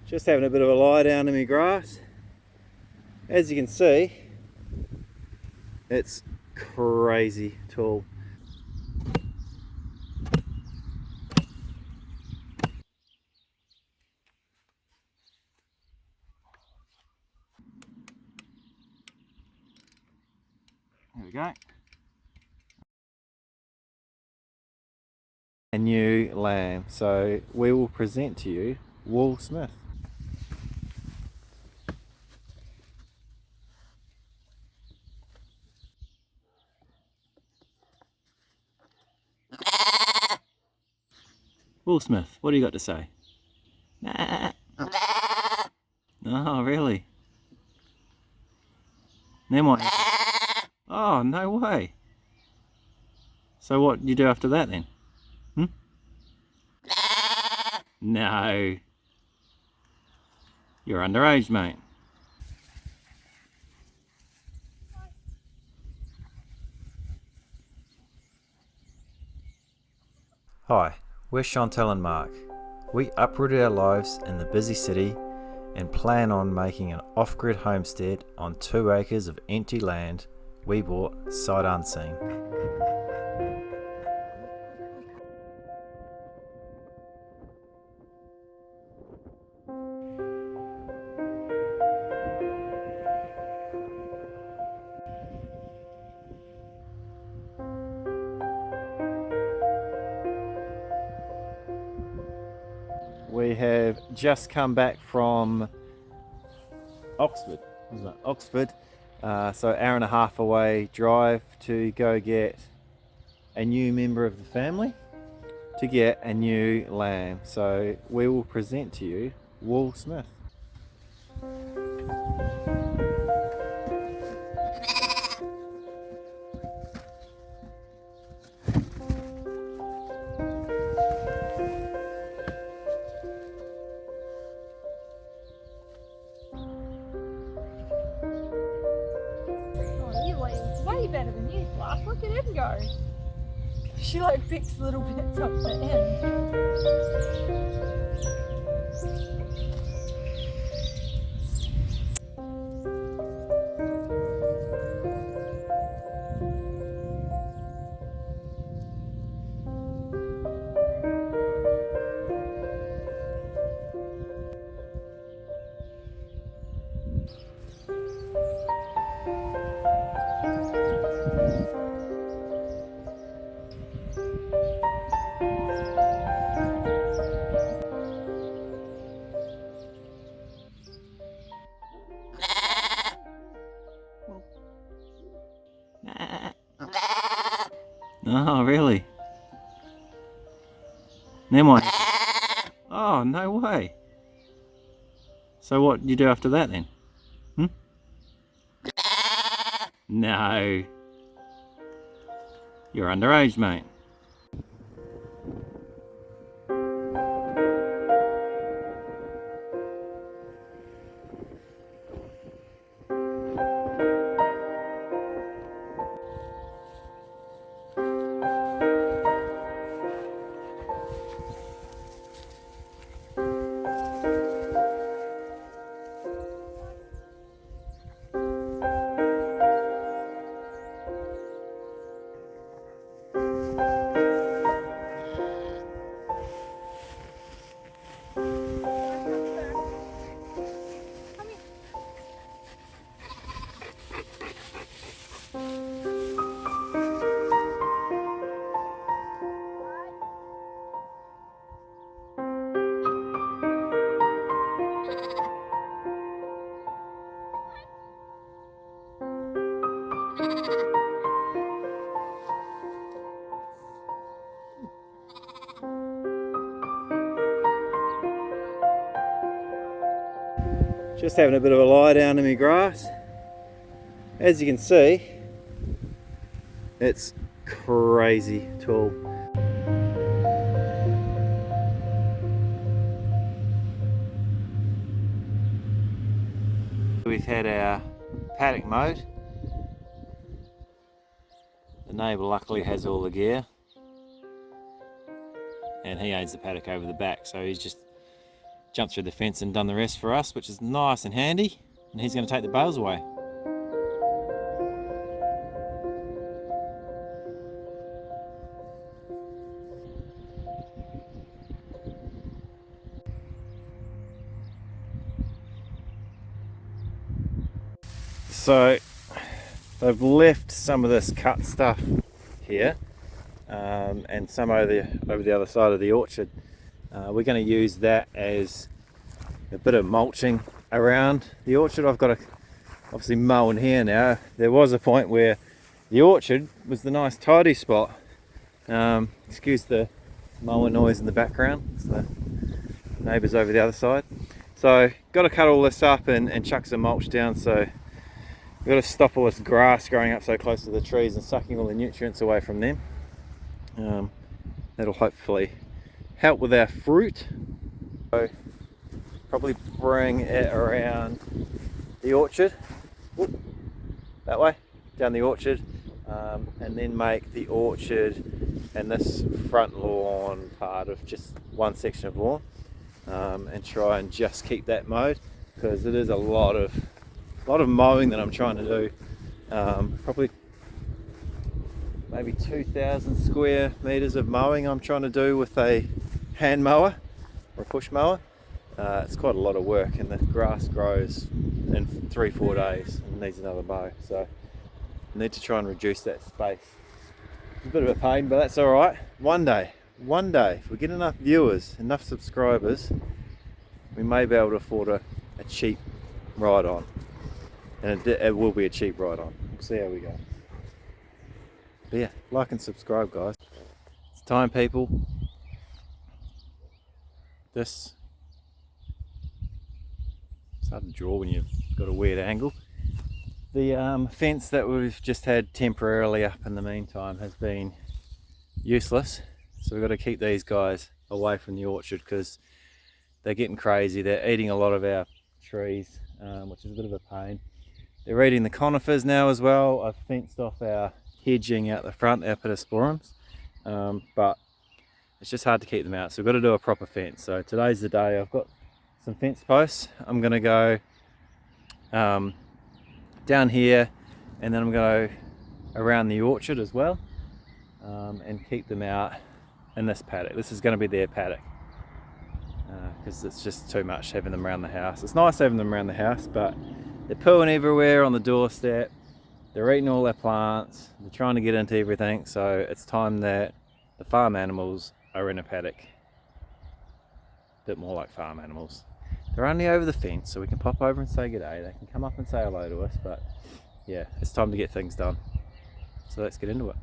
Just having a bit of a lie down in my grass. As you can see, it's crazy tall. There we go. A new lamb. So we will present to you Will Smith. Will Smith, what do you got to say? Oh, really? Nemo. Oh, no way. So what do you do after that then? No. You're underage, mate. Hi, we're Chantel and Mark. We uprooted our lives in the busy city and plan on making an off-grid homestead on 2 acres of empty land we bought sight unseen. We have just come back from Oxford, wasn't it? Oxford, so hour and a half away drive to go get a new member of the family, to get a new lamb. So we will present to you Will Smith. It's way better than you, Fluff. Look at him go. She like picks little bits off the end. Oh, really? Nemo. Oh, no way. So what do you do after that then? No. You're underage, mate. Just having a bit of a lie down in my grass. As you can see, it's crazy tall. We've had our paddock mowed. The neighbour luckily has all the gear, and he owns the paddock over the back, so he's just jumped through the fence and done the rest for us, which is nice and handy. And he's going to take the bales away. So they've left some of this cut stuff here, and some over the other side of the orchard. We're going to use that as a bit of mulching around the orchard. I've got to obviously mow in here now. There was a point where the orchard was the nice tidy spot. Excuse the mower noise in the background. It's the neighbours over the other side. So got to cut all this up and chuck some mulch down. So we've got to stop all this grass growing up so close to the trees and sucking all the nutrients away from them. That'll hopefully help with our fruit. So probably bring it around the orchard, that way, down the orchard, and then make the orchard and this front lawn part of just one section of lawn, and try and just keep that mowed, because it is a lot of mowing that I'm trying to do. Probably maybe 2,000 square meters of mowing I'm trying to do with a hand mower or a push mower. It's quite a lot of work, and the grass grows in 3-4 days and needs another mow. So I need to try and reduce that space. It's a bit of a pain, but that's all right. One day, if we get enough viewers, enough subscribers, we may be able to afford a cheap ride on. And it will be a cheap ride on. We'll see how we go. But yeah, like and subscribe, guys. It's time, people. It's hard to draw when you've got a weird angle. The fence that we've just had temporarily up in the meantime has been useless. So we've got to keep these guys away from the orchard, because they're getting crazy. They're eating a lot of our trees, which is a bit of a pain. They're eating the conifers now as well. I've fenced off our hedging out the front, our pittosporums, but it's just hard to keep them out. So we've got to do a proper fence. So today's the day. I've got some fence posts. I'm going to go down here, and then I'm going to go around the orchard as well, and keep them out in this paddock. This is going to be their paddock, because it's just too much having them around the house. It's nice having them around the house, but they're pooing everywhere on the doorstep. They're eating all their plants. They're trying to get into everything. So it's time that the farm animals are in a paddock. A bit more like farm animals. They're only over the fence, so we can pop over and say good day. They can come up and say hello to us, but yeah, it's time to get things done. So let's get into it.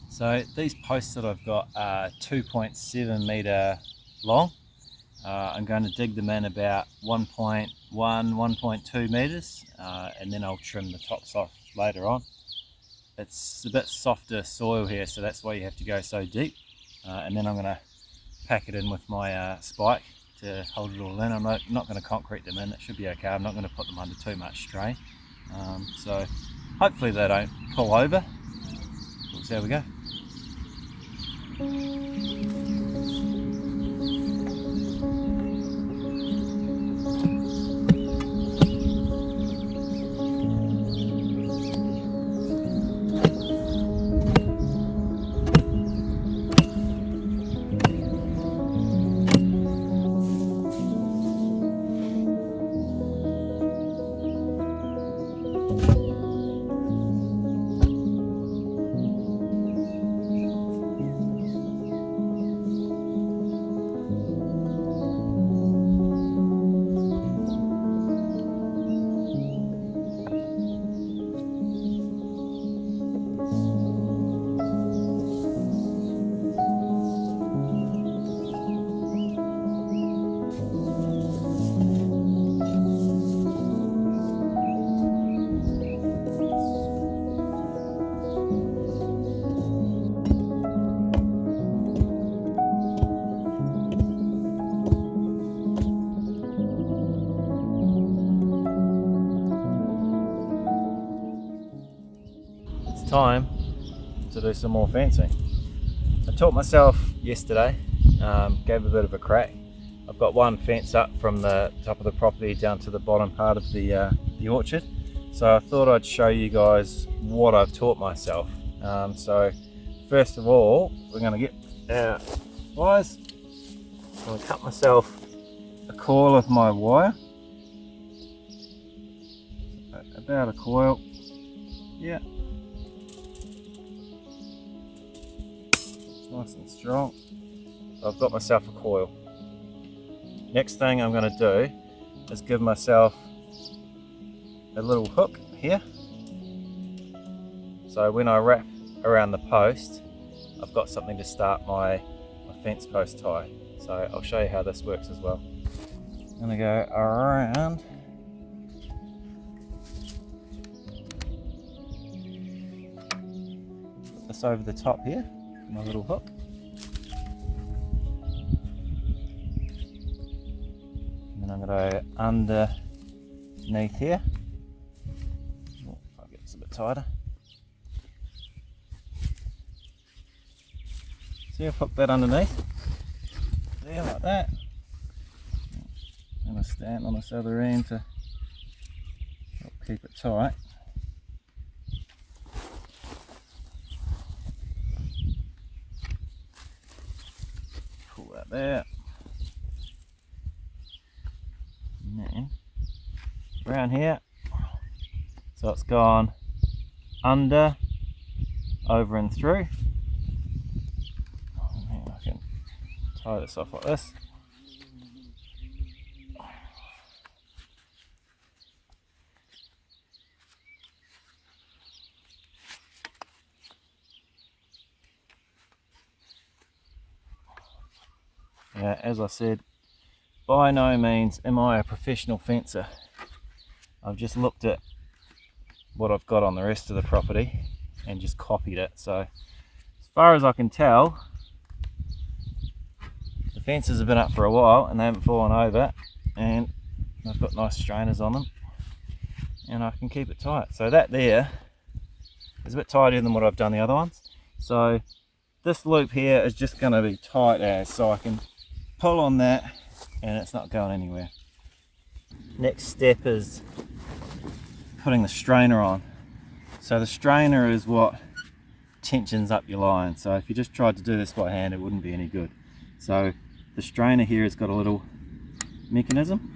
So these posts that I've got are 2.7 metre long. I'm going to dig them in about 1.1, 1.2 metres, and then I'll trim the tops off later on. It's a bit softer soil here, so that's why you have to go so deep. And then I'm going to pack it in with my spike to hold it all in. I'm not going to concrete them in, it should be okay. I'm not going to put them under too much strain. So hopefully they don't pull over. We'll see how we go. Time to do some more fencing. I taught myself yesterday, gave a bit of a crack. I've got one fence up from the top of the property down to the bottom part of the orchard. So I thought I'd show you guys what I've taught myself. So first of all, we're going to get our wires. I'm going to cut myself a coil of my wire. About a coil. Yeah. It's nice and strong. So I've got myself a coil. Next thing I'm going to do is give myself a little hook here. So when I wrap around the post, I've got something to start my fence post tie. So I'll show you how this works as well. I'm going to go around. Put this over the top here, my little hook. And then I'm going to go underneath here. Oh, I'll get this a bit tighter. See, I've hooked that underneath. There, like that. I'm going to stand on this other end to help keep it tight. Pull that there. And then around here. So it's gone under, over and through. And I can tie this off like this. Yeah, as I said, by no means am I a professional fencer. I've just looked at what I've got on the rest of the property and just copied it. So as far as I can tell, the fences have been up for a while and they haven't fallen over, and I've got nice strainers on them and I can keep it tight. So that there is a bit tighter than what I've done the other ones. So this loop here is just going to be tight as, so I can pull on that and it's not going anywhere. Next step is putting the strainer on. So the strainer is what tensions up your line. So if you just tried to do this by hand, it wouldn't be any good. So the strainer here has got a little mechanism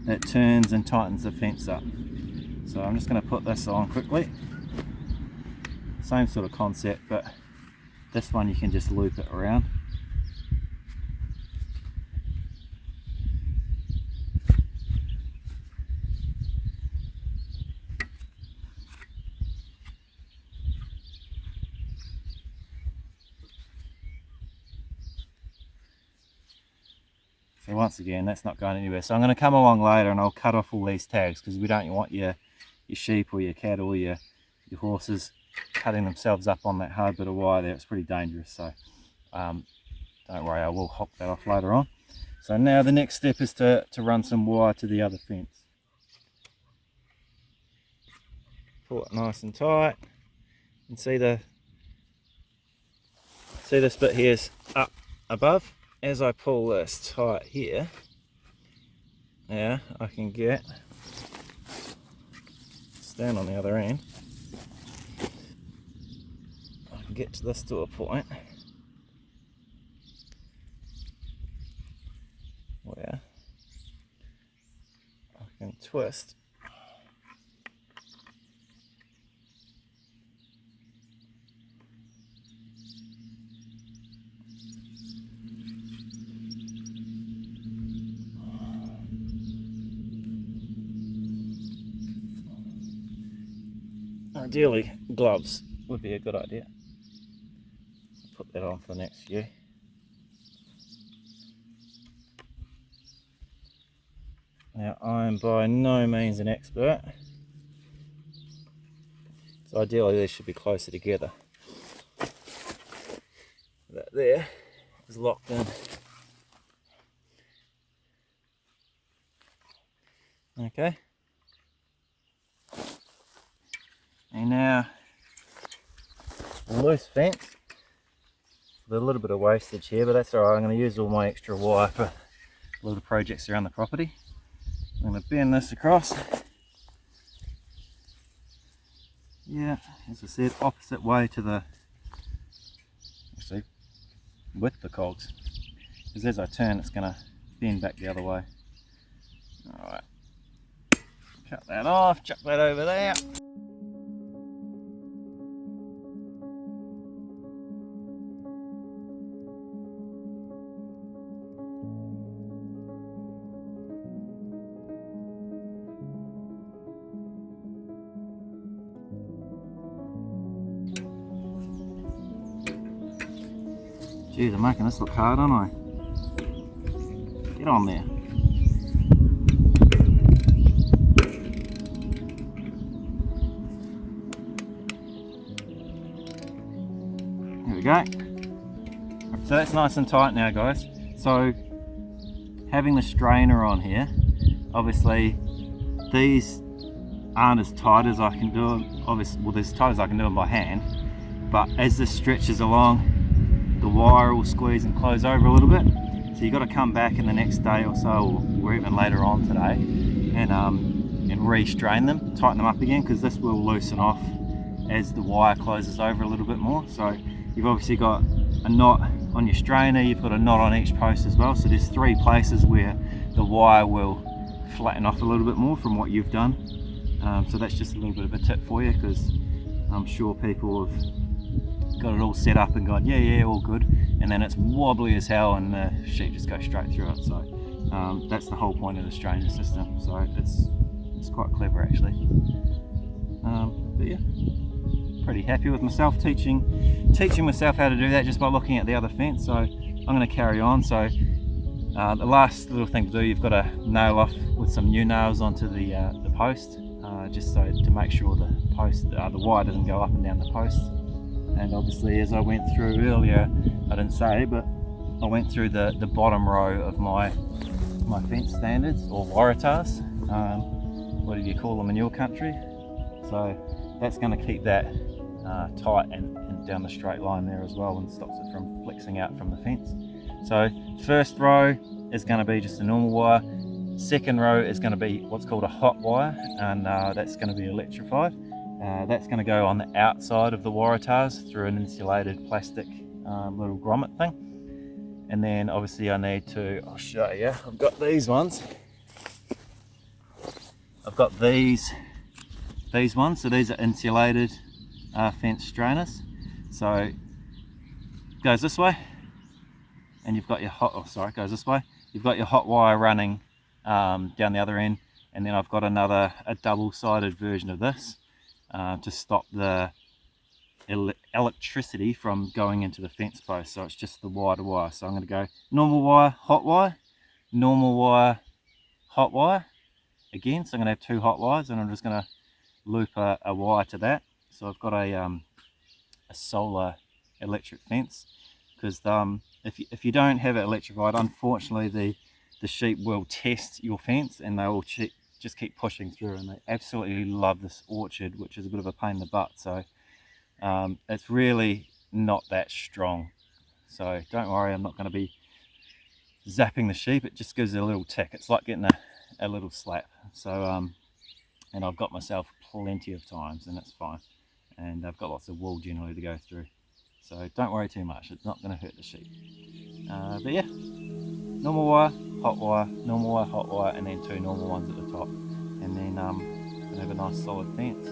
that turns and tightens the fence up. So I'm just going to put this on quickly. Same sort of concept, but this one you can just loop it around. So once again, that's not going anywhere. So I'm going to come along later and I'll cut off all these tags, because we don't want your sheep or your cattle or your horses cutting themselves up on that hard bit of wire there. It's pretty dangerous. So don't worry, I will hook that off later on. So now the next step is to run some wire to the other fence. Pull it nice and tight. And see this bit here's up above. As I pull this tight here, now I can stand on the other end. I can get to this to a point where I can twist Ideally, gloves would be a good idea. Put that on for the next few. Now, I'm by no means an expert, so ideally these should be closer together. That there is locked in. Okay. And now, a loose fence. with a little bit of wastage here, but that's alright. I'm going to use all my extra wire for little projects around the property. I'm going to bend this across. Yeah, as I said, opposite way to the, actually with the cogs, because as I turn it's going to bend back the other way. Alright, cut that off, chuck that over there. Geez, I'm making this look hard, aren't I? Get on there. There we go. So that's nice and tight now, guys. So having the strainer on here, obviously these aren't as tight as I can do them. Obviously, well, they're as tight as I can do them by hand. But as this stretches along, the wire will squeeze and close over a little bit. So you've got to come back in the next day or so, or even later on today, and re-strain them, tighten them up again, because this will loosen off as the wire closes over a little bit more. So you've obviously got a knot on your strainer, you've got a knot on each post as well. So there's 3 places where the wire will flatten off a little bit more from what you've done. So that's just a little bit of a tip for you, because I'm sure people have got it all set up and gone, yeah, all good, and then it's wobbly as hell and the sheep just go straight through it. So that's the whole point of the strainer system. So it's quite clever actually. But yeah, pretty happy with myself teaching myself how to do that just by looking at the other fence. So I'm going to carry on. So the last little thing to do, you've got to nail off with some new nails onto the post, just so to make sure the wire doesn't go up and down the post. And obviously, as I went through earlier, I didn't say, but I went through the bottom row of my fence standards, or waratahs, whatever you call them in your country. So that's going to keep that tight and down the straight line there as well, and stops it from flexing out from the fence. So first row is going to be just a normal wire. Second row is going to be what's called a hot wire, and that's going to be electrified. That's going to go on the outside of the waratahs through an insulated plastic little grommet thing. And then obviously I need to, I'll show you, I've got these ones. I've got these ones, so these are insulated fence strainers. So it goes this way, and you've got your it goes this way. You've got your hot wire running down the other end, and then I've got a double-sided version of this. To stop the electricity from going into the fence post. So it's just the wire to wire. So I'm going to go normal wire, hot wire, normal wire, hot wire again. So I'm going to have 2 hot wires, and I'm just going to loop a wire to that. So I've got a solar electric fence, because if you don't have it electrified, unfortunately the sheep will test your fence, and they will just keep pushing through, and they absolutely love this orchard, which is a bit of a pain in the butt. So it's really not that strong, so don't worry, I'm not going to be zapping the sheep. It just gives it a little tick. It's like getting a little slap. So and I've got myself plenty of times, and it's fine, and I've got lots of wool generally to go through, so don't worry too much. It's not going to hurt the sheep. But yeah, normal wire, hot wire, normal wire, hot wire, and then 2 normal ones at the top, and then gonna have a nice solid fence.